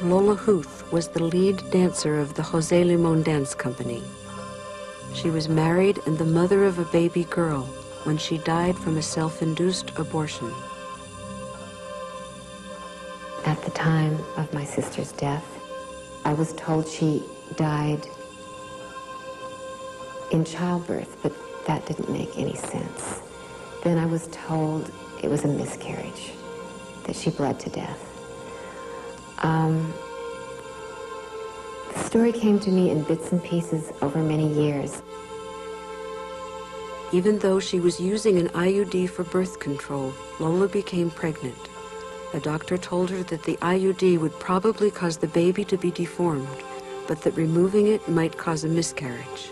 Lola Huth was the lead dancer of the Jose Limon Dance Company. She was married and the mother of a baby girl when she died from a self-induced abortion. At the time of my sister's death, I was told she died in childbirth, but that didn't make any sense. Then I was told it was a miscarriage, that she bled to death. The story came to me in bits and pieces over many years. Even though she was using an IUD for birth control, Lola became pregnant. The doctor told her that the IUD would probably cause the baby to be deformed, but that removing it might cause a miscarriage.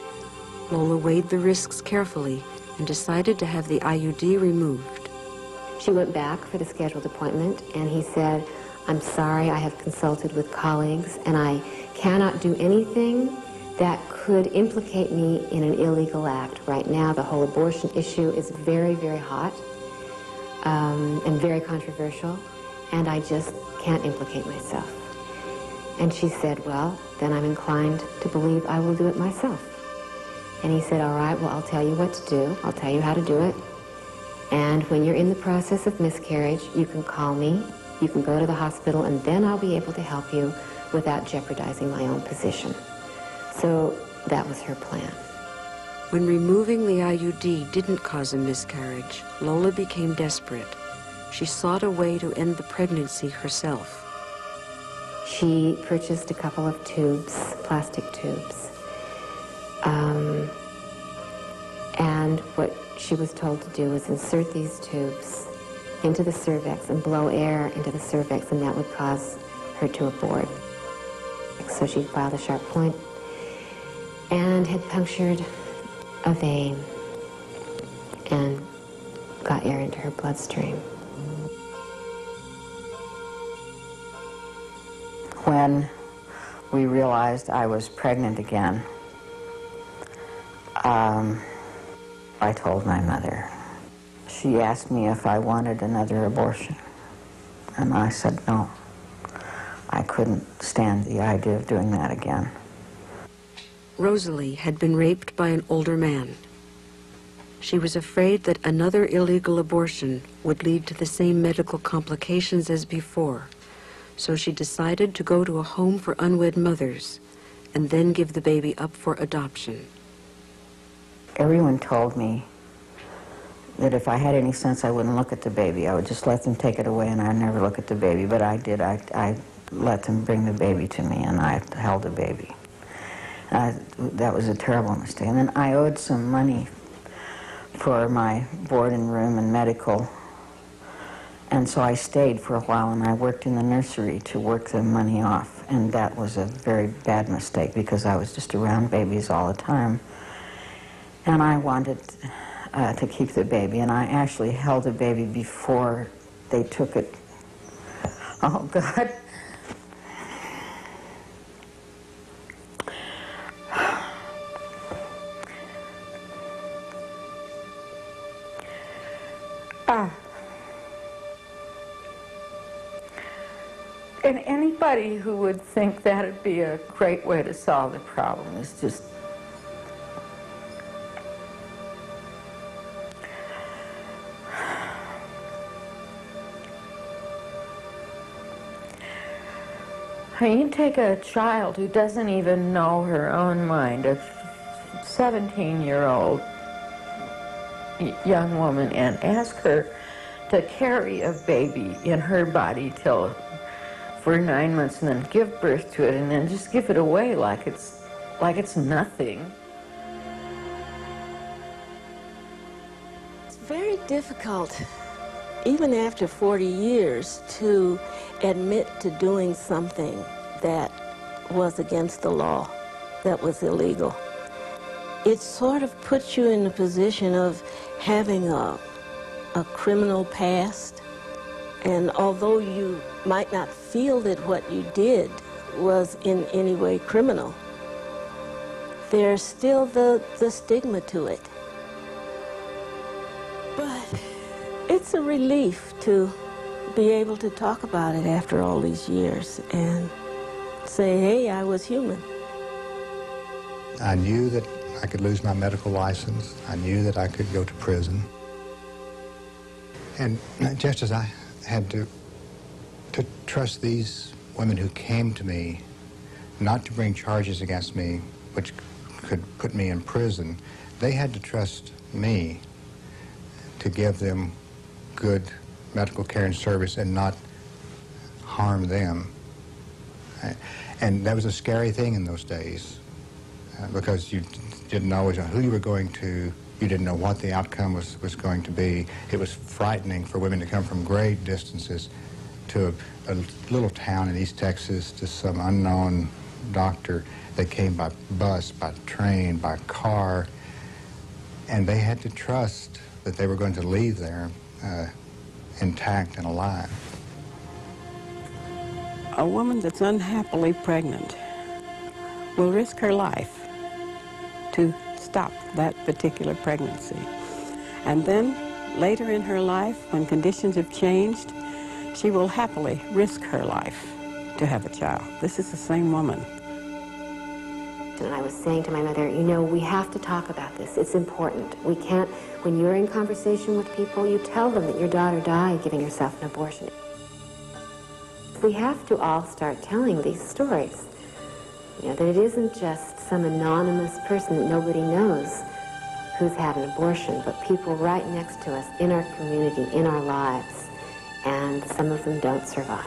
Lola weighed the risks carefully and decided to have the IUD removed. She went back for the scheduled appointment, and he said, "I'm sorry, I have consulted with colleagues, and I cannot do anything that could implicate me in an illegal act. Right now, the whole abortion issue is very, very hot and very controversial, and I just can't implicate myself." And she said, "Well, then I'm inclined to believe I will do it myself." And he said, "All right, well, I'll tell you what to do. I'll tell you how to do it. And when you're in the process of miscarriage, you can call me, you can go to the hospital, and then I'll be able to help you without jeopardizing my own position." So that was her plan. When removing the IUD didn't cause a miscarriage, Lola became desperate. She sought a way to end the pregnancy herself. She purchased a couple of tubes, plastic tubes. And what she was told to do was insert these tubes into the cervix and blow air into the cervix, and that would cause her to abort. So she filed a sharp point and had punctured a vein and got air into her bloodstream. When we realized I was pregnant again, I told my mother. She asked me if I wanted another abortion, and I said no. I couldn't stand the idea of doing that again. Rosalie had been raped by an older man. She was afraid that another illegal abortion would lead to the same medical complications as before, so she decided to go to a home for unwed mothers and then give the baby up for adoption. Everyone told me that if I had any sense, I wouldn't look at the baby. I would just let them take it away, and I'd never look at the baby. But I did. I let them bring the baby to me, and I held the baby. That was a terrible mistake. And then I owed some money for my board and room and medical, and so I stayed for a while, and I worked in the nursery to work the money off. And that was a very bad mistake because I was just around babies all the time. And I wanted to keep the baby, and I actually held the baby before they took it. Oh, God. And anybody who would think that'd be a great way to solve the problem is just... You take a child who doesn't even know her own mind, a 17-year-old young woman, and ask her to carry a baby in her body for 9 months and then give birth to it and then just give it away like it's nothing. It's very difficult, even after 40 years, to admit to doing something that was against the law, that was illegal. It sort of puts you in the position of having a criminal past, and although you might not feel that what you did was in any way criminal, there's still the stigma to it. But it's a relief to be able to talk about it after all these years and say, hey, I was human. I knew that I could lose my medical license. I knew that I could go to prison. And just as I had to trust these women who came to me, not to bring charges against me, which could put me in prison, they had to trust me to give them good medical care and service and not harm them. And that was a scary thing in those days because you didn't always know who you were going to. You didn't know what the outcome was going to be. It was frightening for women to come from great distances to a little town in East Texas to some unknown doctor. They came by bus, by train, by car, and they had to trust that they were going to leave there intact and alive. A woman that's unhappily pregnant will risk her life to stop that particular pregnancy. And then later in her life, when conditions have changed, she will happily risk her life to have a child. This is the same woman. And I was saying to my mother, you know, we have to talk about this. It's important. We can't, when you're in conversation with people, you tell them that your daughter died giving herself an abortion. We have to all start telling these stories. You know, that it isn't just some anonymous person that nobody knows who's had an abortion, but people right next to us in our community, in our lives, and some of them don't survive.